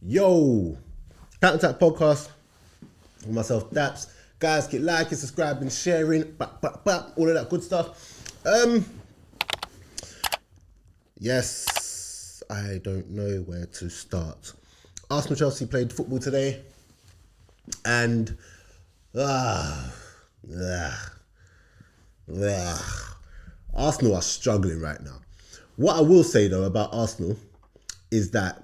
Yo, Counterattack Podcast with myself, Daps. Guys, keep liking, subscribing, sharing, all of that good stuff. Yes, I don't know where to start. Arsenal Chelsea played football today, and ah, ah, Arsenal are struggling right now. What I will say though about Arsenal is that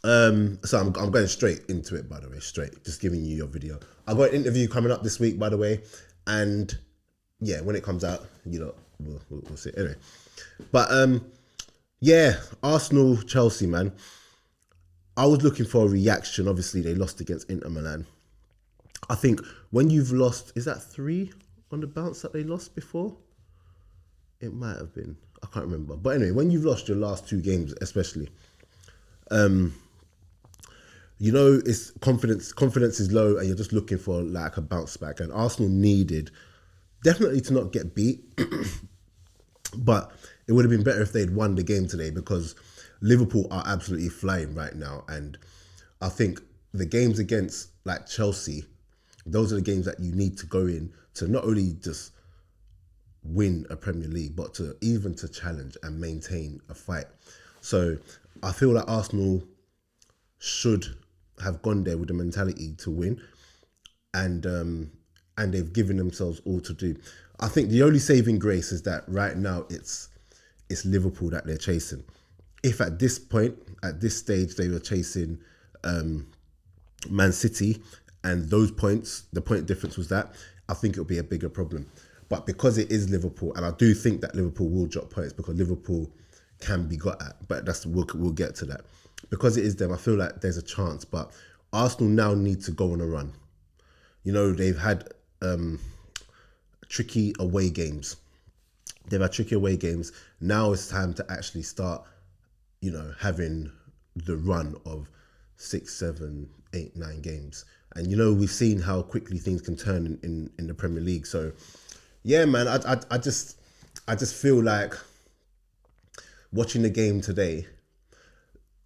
so I'm going straight into it, by the way, straight, just giving you your video. I've got an interview coming up this week, by the way, and yeah, when it comes out, we'll see. Anyway, but yeah, Arsenal, Chelsea, man. I was looking for a reaction. Obviously, they lost against Inter Milan. I think when you've lost, is that 3 on the bounce that they lost before? It might have been. I can't remember. But anyway, when you've lost your last 2 games, especially, it's confidence is low and you're just looking for like a bounce back. And Arsenal needed definitely to not get beat, but it would have been better if they'd won the game today because Liverpool are absolutely flying right now. And I think the games against like Chelsea, those are the games that you need to go in to not only just win a Premier League, but to even to challenge and maintain a fight. So I feel like Arsenal should have gone there with the mentality to win, and they've given themselves all to do. I think the only saving grace is that right now it's Liverpool that they're chasing. If at this point, at this stage, they were chasing Man City, and those points, the point difference was that, I think it'll be a bigger problem. But because it is Liverpool, and I do think that Liverpool will drop points because Liverpool can be got at, but we'll get to that. Because it is them, I feel like there's a chance. But Arsenal now need to go on a run. You know, they've had tricky away games. Now it's time to actually start, having the run of 6, 7, 8, 9 games. And, we've seen how quickly things can turn in the Premier League. So, yeah, man, I just feel like watching the game today,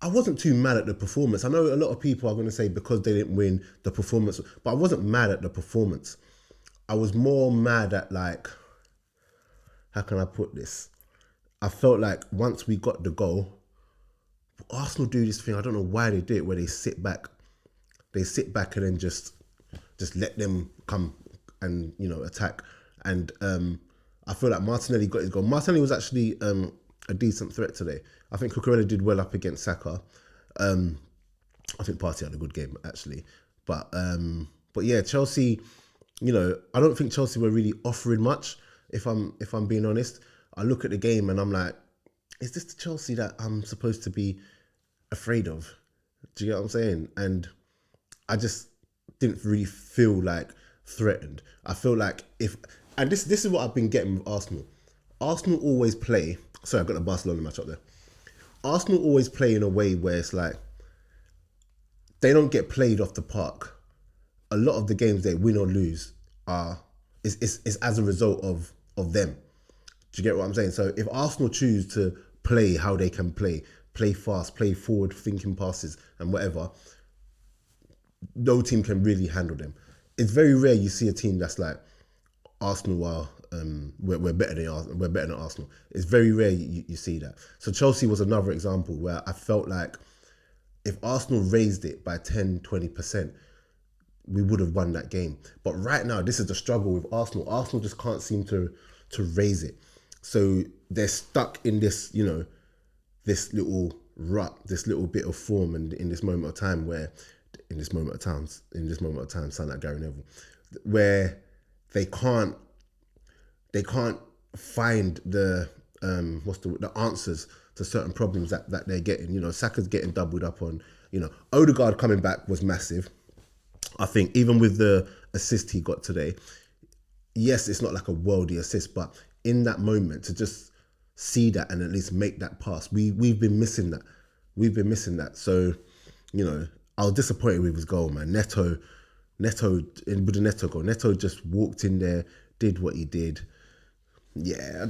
I wasn't too mad at the performance. I know a lot of people are going to say because they didn't win the performance, but I wasn't mad at the performance. I was more mad at how can I put this? I felt like once we got the goal, Arsenal do this thing, I don't know why they do it, where they sit back and then just let them come and, attack. And I feel like Martinelli got his goal. Martinelli was actually a decent threat today. I think Cucurella did well up against Saka. I think Partey had a good game actually, but yeah, Chelsea. I don't think Chelsea were really offering much. If I'm being honest, I look at the game and I'm like, is this the Chelsea that I'm supposed to be afraid of? Do you get what I'm saying? And I just didn't really feel like threatened. I feel like this is what I've been getting with Arsenal. Arsenal always play. Sorry, I've got the Barcelona match up there. Arsenal always play in a way where it's like they don't get played off the park. A lot of the games they win or lose is as a result of them. Do you get what I'm saying? So if Arsenal choose to play how they can play fast, play forward thinking passes and whatever, no team can really handle them. It's very rare you see a team that's like Arsenal are. We're better than Arsenal. It's very rare you see that. So Chelsea was another example where I felt like if Arsenal raised it by 10, 20%, we would have won that game. But right now, this is the struggle with Arsenal. Arsenal just can't seem to raise it. So they're stuck in this, this little rut, this little bit of form, and in this moment of time sound like Gary Neville, where they can't find the answers to certain problems that they're getting. Saka's getting doubled up on. Odegaard coming back was massive. I think even with the assist he got today, yes, it's not like a worldy assist, but in that moment to just see that and at least make that pass, we've been missing that. So, I was disappointed with his goal, man. Neto, with the Neto goal, Neto just walked in there, did what he did. Yeah,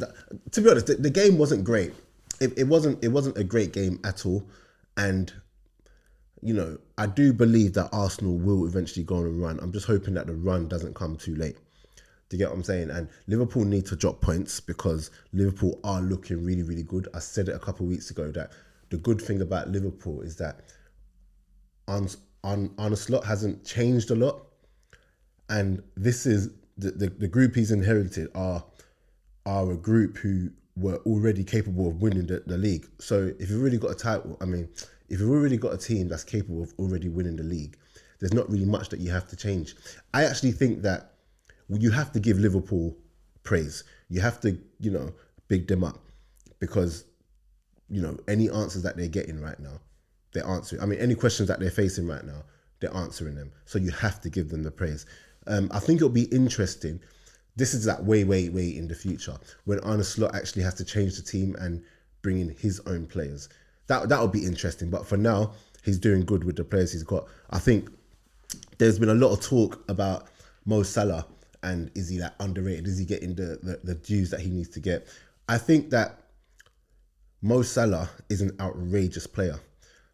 to be honest, the game wasn't great. It wasn't a great game at all, and I do believe that Arsenal will eventually go on a run. I'm just hoping that the run doesn't come too late. Do you get what I'm saying? And Liverpool need to drop points because Liverpool are looking really, really good. I said it a couple of weeks ago that the good thing about Liverpool is that Arne Slot hasn't changed a lot. And this is the group he's inherited are a group who were already capable of winning the league. So if you've already got a title, if you've already got a team that's capable of already winning the league, there's not really much that you have to change. I actually think that you have to give Liverpool praise. You have to, big them up because, any answers that they're getting right now, they're answering. Any questions that they're facing right now, they're answering them. So you have to give them the praise. I think it'll be interesting. This is way in the future when Arne Slot actually has to change the team and bring in his own players. That'll be interesting. But for now, he's doing good with the players he's got. I think there's been a lot of talk about Mo Salah and is he underrated? Is he getting the dues that he needs to get? I think that Mo Salah is an outrageous player.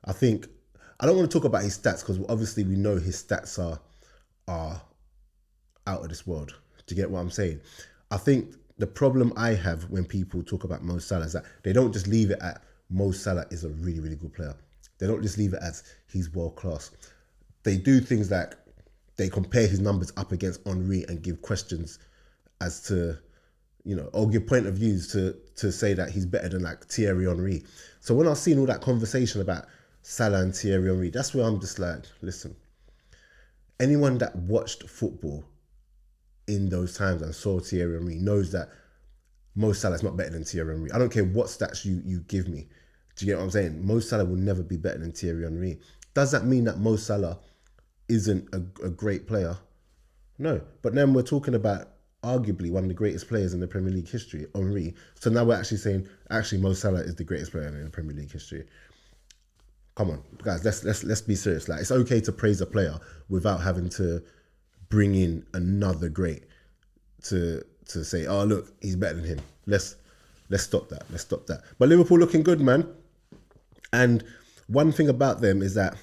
I don't want to talk about his stats because obviously we know his stats are out of this world. Do you get what I'm saying? I think the problem I have when people talk about Mo Salah is that they don't just leave it at Mo Salah is a really, really good player. They don't just leave it as he's world class. They do things like they compare his numbers up against Henry and give questions as to, or give point of views to say that he's better than Thierry Henry. So when I've seen all that conversation about Salah and Thierry Henry, that's where I'm just like, listen, anyone that watched football in those times and saw Thierry Henry knows that Mo Salah's not better than Thierry Henry. I don't care what stats you give me. Do you get what I'm saying? Mo Salah will never be better than Thierry Henry. Does that mean that Mo Salah isn't a great player? No. But then we're talking about arguably one of the greatest players in the Premier League history, Henry. So now we're actually saying, Mo Salah is the greatest player in the Premier League history. Come on, guys, let's be serious. It's okay to praise a player without having to bring in another great to say, oh look, he's better than him. Let's stop that. Let's stop that. But Liverpool looking good, man. And one thing about them is that,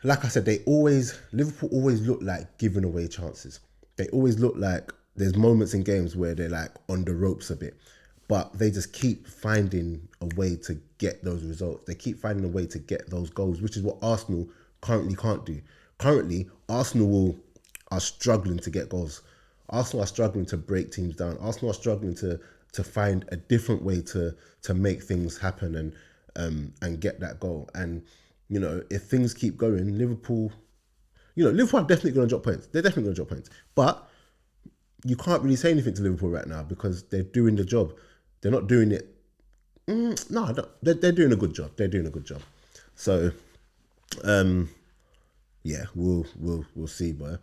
like I said, Liverpool always look like giving away chances. They always look like there's moments in games where they're on the ropes a bit, but they just keep finding a way to get those results. They keep finding a way to get those goals, which is what Arsenal currently can't do. Currently, Arsenal are struggling to get goals. Arsenal are struggling to break teams down. Arsenal are struggling to find a different way to make things happen and get that goal. And if things keep going, Liverpool are definitely going to drop points. They're definitely going to drop points. But you can't really say anything to Liverpool right now because they're doing the job. They're not doing it. No, they're doing a good job. They're doing a good job. So, yeah, we'll see, boy.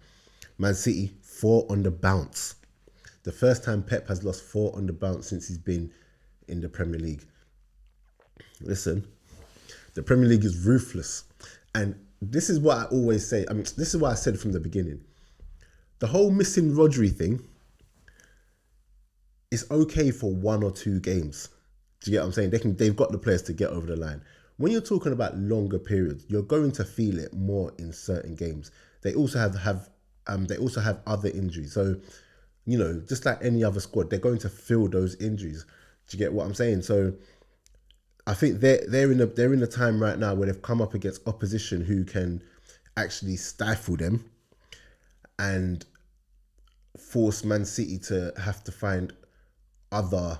Man City 4 on the bounce. The first time Pep has lost 4 on the bounce since he's been in the Premier League. Listen, the Premier League is ruthless. And this is what I always say. This is what I said from the beginning. The whole missing Rodri thing is okay for 1 or 2 games. Do you get what I'm saying? They've got the players to get over the line. When you're talking about longer periods, you're going to feel it more in certain games. They also have other injuries. So, just like any other squad, they're going to feel those injuries. Do you get what I'm saying? So I think they're in a time right now where they've come up against opposition who can actually stifle them and force Man City to have to find other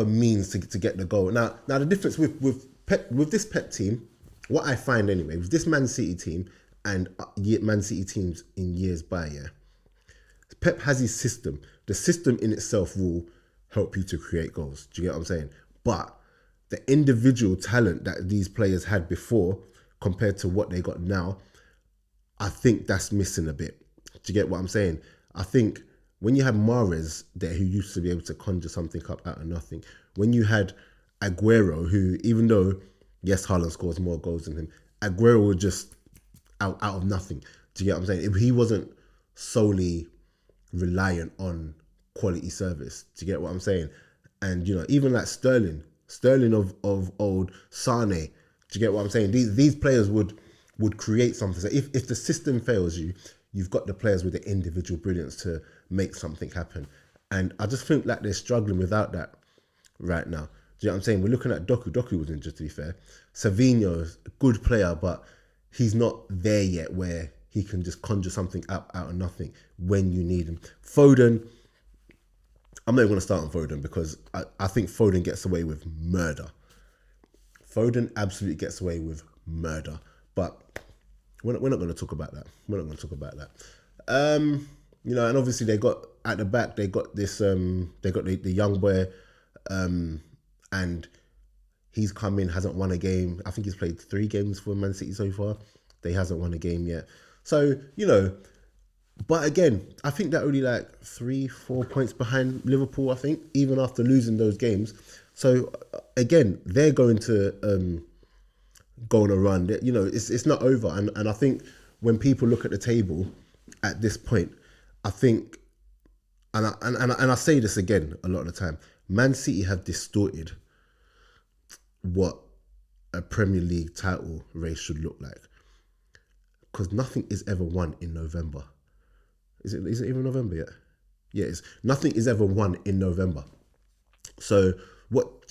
means to get the goal. Now the difference with this Pep team, what I find anyway, with this Man City team and Man City teams in years by, Pep has his system. The system in itself will help you to create goals. Do you get what I'm saying? But the individual talent that these players had before compared to what they got now, I think that's missing a bit. Do you get what I'm saying? I think when you had Mahrez there, who used to be able to conjure something up out of nothing, when you had Aguero, who, even though, yes, Haaland scores more goals than him, Aguero was just out of nothing. Do you get what I'm saying? He wasn't solely reliant on quality service. Do you get what I'm saying? And, even like Sterling, Sterling of old, Sane. Do you get what I'm saying? These players would create something. So if the system fails you, you've got the players with the individual brilliance to make something happen. And I just think like they're struggling without that right now. Do you know what I'm saying? We're looking at Doku. Doku was injured, to be fair. Savinho's a good player, but he's not there yet where he can just conjure something out of nothing when you need him. Foden, I'm not even going to start on Foden because I think Foden gets away with murder. Foden absolutely gets away with murder. But we're not going to talk about that. We're not going to talk about that. You know, and obviously they got at the back, they got this, they got the young boy, and he's come in, hasn't won a game. I think he's played 3 games for Man City so far. They hasn't won a game yet. So, you know, but again, I think they're only like 3-4 points behind Liverpool, I think, even after losing those games. So again, they're going to go on a run. You know, it's not over. And I think when people look at the table at this point, I think, and I say this again a lot of the time, Man City have distorted what a Premier League title race should look like. Because nothing is ever won in November. Is it even November yet? Yeah, nothing is ever won in November. So what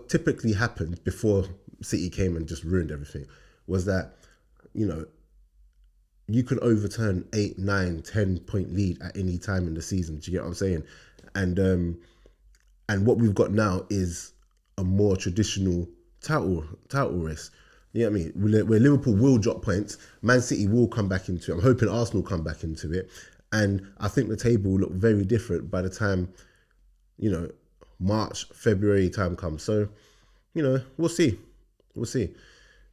typically happened before City came and just ruined everything was that, you know, you can overturn 8, 9, 10 point lead at any time in the season. Do you get what I'm saying? And what we've got now is a more traditional title race. You know what I mean? Where Liverpool will drop points, Man City will come back into it. I'm hoping Arsenal come back into it. And I think the table will look very different by the time, you know, March, February time comes. So, you know, we'll see. We'll see.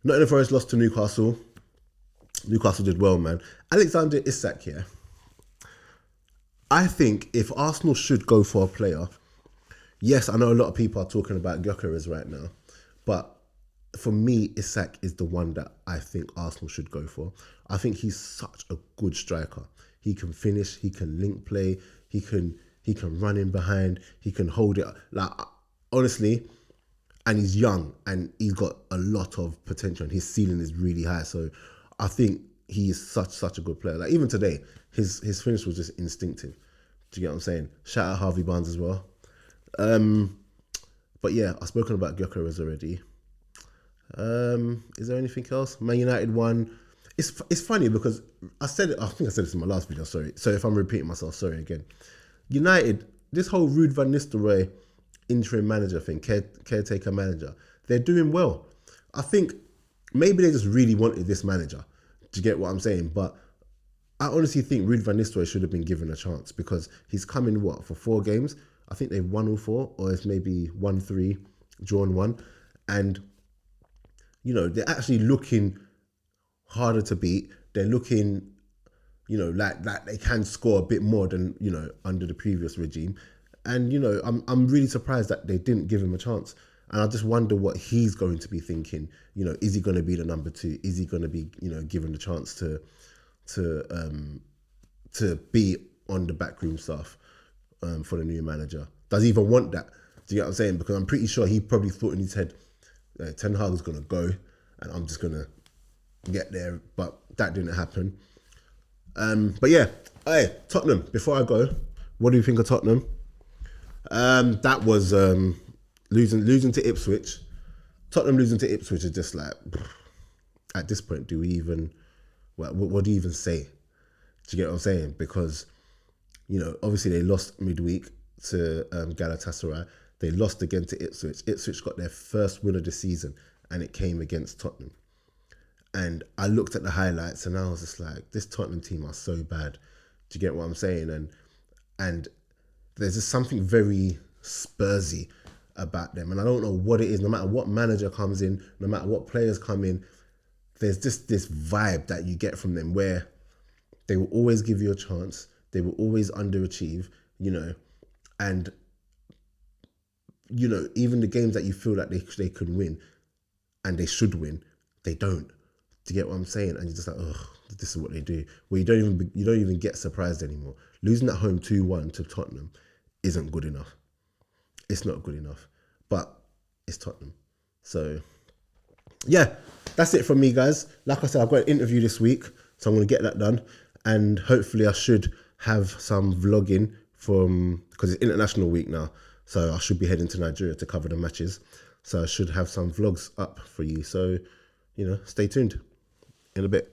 Nottingham Forest lost to Newcastle. Newcastle did well, man. Alexander Isak here. I think if Arsenal should go for a player, yes, I know a lot of people are talking about Gyökeres right now, but for me, Isak is the one that I think Arsenal should go for. I think he's such a good striker. He can finish, he can link play, he can run in behind, he can hold it. Like, honestly, and he's young and he's got a lot of potential and his ceiling is really high. So I think he is such a good player. Like even today, his finish was just instinctive. Do you get what I'm saying? Shout out Harvey Barnes as well. But yeah, I've spoken about Gyökeres already. Is there anything else? Man United won. It's funny because I think I said this in my last video, sorry. So if I'm repeating myself, sorry again. United, this whole Ruud van Nistelrooy interim manager thing, caretaker manager, they're doing well. I think maybe they just really wanted this manager. Do you get what I'm saying? But I honestly think Ruud van Nistelrooy should have been given a chance because he's come in, for 4 games? I think they've won all 4, or it's maybe 1-3, drawn 1. And, you know, they're actually looking harder to beat. They're looking, you know, like they can score a bit more than, you know, under the previous regime. And, you know, I'm really surprised that they didn't give him a chance. And I just wonder what he's going to be thinking. You know, is he going to be the number 2? Is he going to be, you know, given the chance to be on the backroom staff for the new manager? Does he even want that? Do you get what I'm saying? Because I'm pretty sure he probably thought in his head, Ten Hag is going to go and I'm just going to get there. But that didn't happen. But yeah, hey, Tottenham, before I go, what do you think of Tottenham? That was losing to Ipswich. Tottenham losing to Ipswich is just like, at this point, do we even, what do you even say? Do you get what I'm saying? Because, you know, obviously they lost midweek to Galatasaray. They lost again to Ipswich. Ipswich got their first win of the season and it came against Tottenham. And I looked at the highlights and I was just like, this Tottenham team are so bad. Do you get what I'm saying? And there's just something very Spursy about them. And I don't know what it is. No matter what manager comes in, no matter what players come in, there's just this vibe that you get from them where they will always give you a chance. They will always underachieve, you know. And, you know, even the games that you feel like they could win and they should win, they don't. Do you get what I'm saying? And you're just like, ugh, this is what they do. Well, you don't even get surprised anymore. Losing at home 2-1 to Tottenham isn't good enough. It's not good enough. But it's Tottenham. So yeah, that's it from me, guys. Like I said, I've got an interview this week, so I'm going to get that done. And hopefully I should have some vlogging because it's International Week now. So I should be heading to Nigeria to cover the matches. So I should have some vlogs up for you. So, stay tuned in a bit.